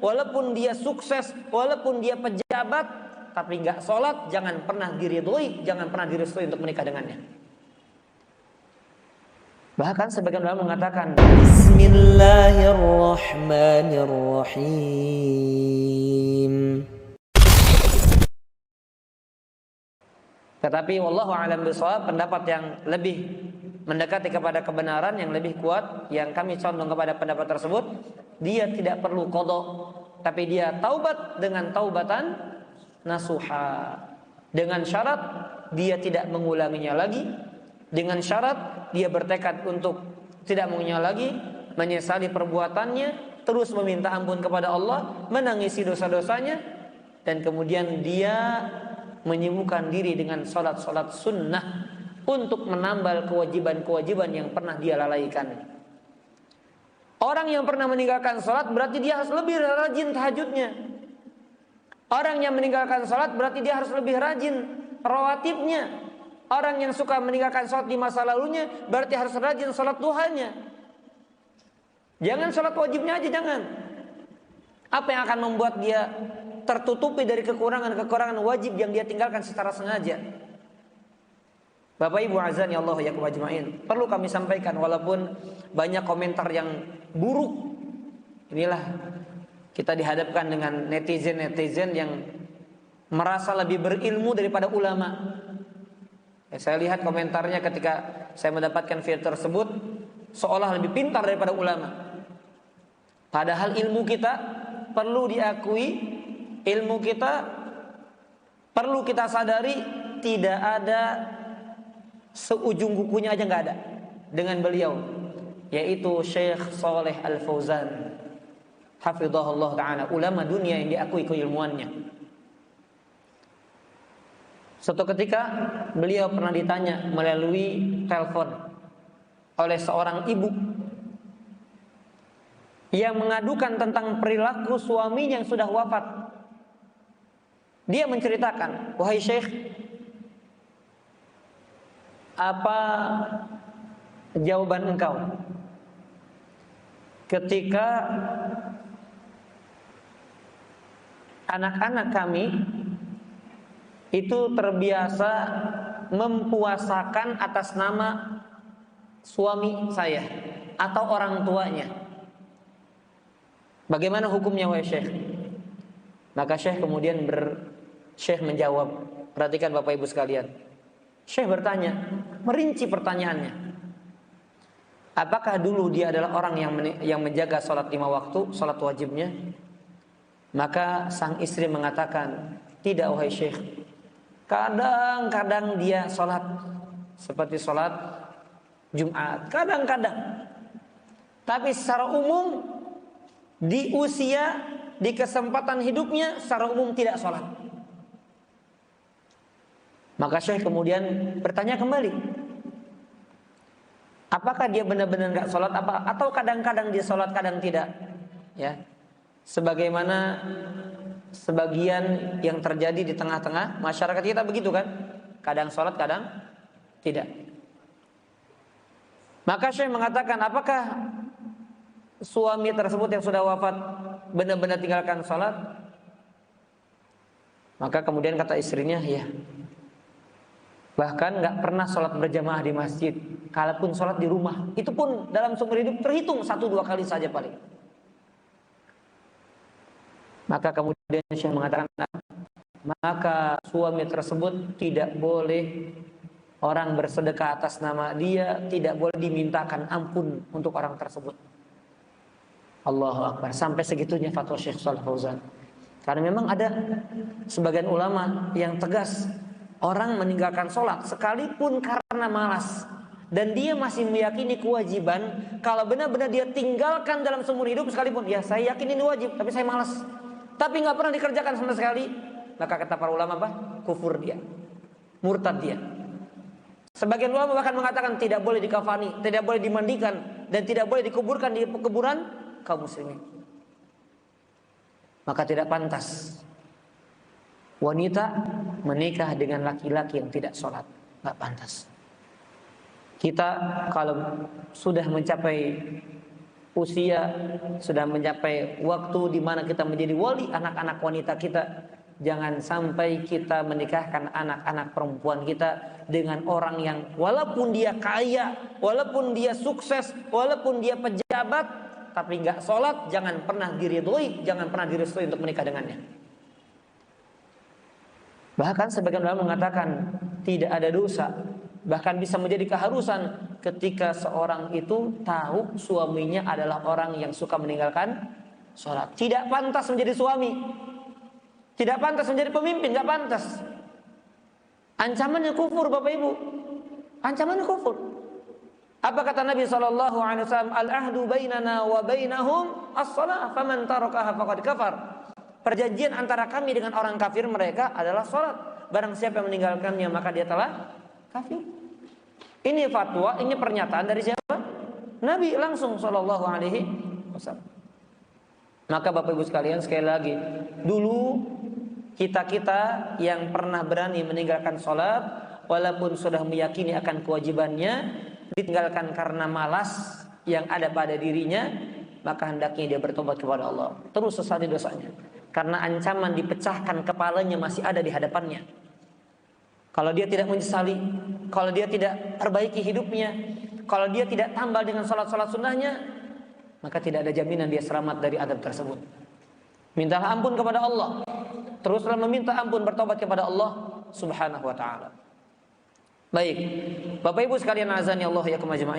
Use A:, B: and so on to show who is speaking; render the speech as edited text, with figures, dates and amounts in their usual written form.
A: walaupun dia sukses, walaupun dia pejabat, tapi nggak sholat, jangan pernah diridhoi, jangan pernah direstui untuk menikah dengannya. Bahkan sebagian ulama mengatakan Bismillahirrahmanirrahim. Tetapi wallahu a'lam bishawab, pendapat yang lebih mendekati kepada kebenaran, yang lebih kuat, yang kami condong kepada pendapat tersebut, dia tidak perlu qadha, tapi dia taubat dengan taubatan nasuha, dengan syarat dia tidak mengulanginya lagi, dengan syarat dia bertekad untuk tidak mengulanginya lagi, menyesali perbuatannya, terus meminta ampun kepada Allah, menangisi dosa-dosanya, dan kemudian dia menyibukkan diri dengan salat-salat sunnah untuk menambal kewajiban-kewajiban yang pernah dia lalaikan. Orang yang pernah meninggalkan salat berarti dia harus lebih rajin tahajudnya. Orang yang meninggalkan salat berarti dia harus lebih rajin rawatibnya. Orang yang suka meninggalkan salat di masa lalunya berarti harus rajin salat duhanya. Jangan salat wajibnya aja, jangan. Apa yang akan membuat dia tertutupi dari kekurangan-kekurangan wajib yang dia tinggalkan secara sengaja? Bapak Ibu azan ya Allah ya ajmain, perlu kami sampaikan walaupun banyak komentar yang buruk. Inilah kita dihadapkan dengan netizen-netizen yang merasa lebih berilmu daripada ulama. Saya lihat komentarnya ketika saya mendapatkan video tersebut, seolah lebih pintar daripada ulama. Padahal ilmu kita perlu diakui, ilmu kita perlu kita sadari, tidak ada seujung kukunya aja nggak ada dengan beliau, yaitu Syekh Shalih Al Fauzan hafizahullah ta'ala, ulama dunia yang diakui keilmuannya. Suatu ketika beliau pernah ditanya melalui telepon oleh seorang ibu yang mengadukan tentang perilaku suaminya yang sudah wafat. Dia menceritakan, wahai Syekh, apa jawaban engkau ketika anak-anak kami itu terbiasa mempuasakan atas nama suami saya atau orang tuanya? Bagaimana hukumnya wahai Syekh? Maka Syekh kemudian Syekh menjawab. Perhatikan Bapak Ibu sekalian. Syekh bertanya, merinci pertanyaannya. Apakah dulu dia adalah orang yang menjaga sholat 5 waktu, sholat wajibnya? Maka sang istri mengatakan, tidak wahai Syekh. Kadang-kadang dia sholat seperti sholat Jumat, kadang-kadang. Tapi secara umum di usia, di kesempatan hidupnya secara umum tidak sholat. Maka Syekh kemudian bertanya kembali, apakah dia benar-benar nggak sholat atau kadang-kadang dia sholat kadang tidak? Ya, sebagaimana sebagian yang terjadi di tengah-tengah masyarakat kita begitu kan, kadang sholat kadang tidak. Maka Syekh mengatakan, apakah suami tersebut yang sudah wafat benar-benar tinggalkan sholat? Maka kemudian kata istrinya, ya, bahkan nggak pernah sholat berjamaah di masjid. Kalaupun sholat di rumah, itu pun dalam seumur hidup terhitung 1-2 kali saja paling. Maka kemudian Syekh mengatakan, maka suami tersebut tidak boleh orang bersedekah atas nama dia, tidak boleh dimintakan ampun untuk orang tersebut. Allahu Akbar. Sampai segitunya fatwa Syekh Shalih Fauzan. Karena memang ada sebagian ulama yang tegas, orang meninggalkan sholat sekalipun karena malas dan dia masih meyakini kewajiban, kalau benar-benar dia tinggalkan dalam seumur hidup sekalipun, ya saya yakin ini wajib tapi saya malas, tapi nggak pernah dikerjakan sama sekali, maka kata para ulama apa? Kufur dia, murtad dia. Sebagian ulama bahkan mengatakan tidak boleh dikafani, tidak boleh dimandikan, dan tidak boleh dikuburkan di kuburan kaum muslimin. Maka tidak pantas wanita menikah dengan laki-laki yang tidak sholat, nggak pantas. Kita kalau sudah mencapai usia, sudah mencapai waktu di mana kita menjadi wali anak-anak wanita kita. Jangan sampai kita menikahkan anak-anak perempuan kita dengan orang yang walaupun dia kaya, walaupun dia sukses, walaupun dia pejabat, tapi nggak sholat. Jangan pernah diridhoi, jangan pernah direstui untuk menikah dengannya. Bahkan sebagian ulama mengatakan tidak ada dosa, bahkan bisa menjadi keharusan ketika seorang itu tahu suaminya adalah orang yang suka meninggalkan sholat. Tidak pantas menjadi suami, tidak pantas menjadi pemimpin, nggak pantas. Ancamannya kufur, Bapak Ibu. Ancamannya kufur. Apa kata Nabi SAW? Al-ahdu bainana wa bainahum as-salah, faman tarakaha faqad kafar. Perjanjian antara kami dengan orang kafir mereka adalah salat. Barang siapa yang meninggalkannya maka dia telah kafir. Ini fatwa, ini pernyataan dari siapa? Nabi langsung SAW. Maka Bapak Ibu sekalian, sekali lagi, dulu kita yang pernah berani meninggalkan sholat, walaupun sudah meyakini akan kewajibannya, ditinggalkan karena malas yang ada pada dirinya, maka hendaknya dia bertobat kepada Allah, terus sesali dosanya, karena ancaman dipecahkan kepalanya masih ada di hadapannya. Kalau dia tidak menyesali, kalau dia tidak perbaiki hidupnya, kalau dia tidak tambah dengan sholat-sholat sunnahnya, maka tidak ada jaminan dia selamat dari adab tersebut. Mintalah ampun kepada Allah, teruslah meminta ampun, bertobat kepada Allah Subhanahu wa ta'ala. Baik, Bapak Ibu sekalian, azani Allah ya kumajma'in.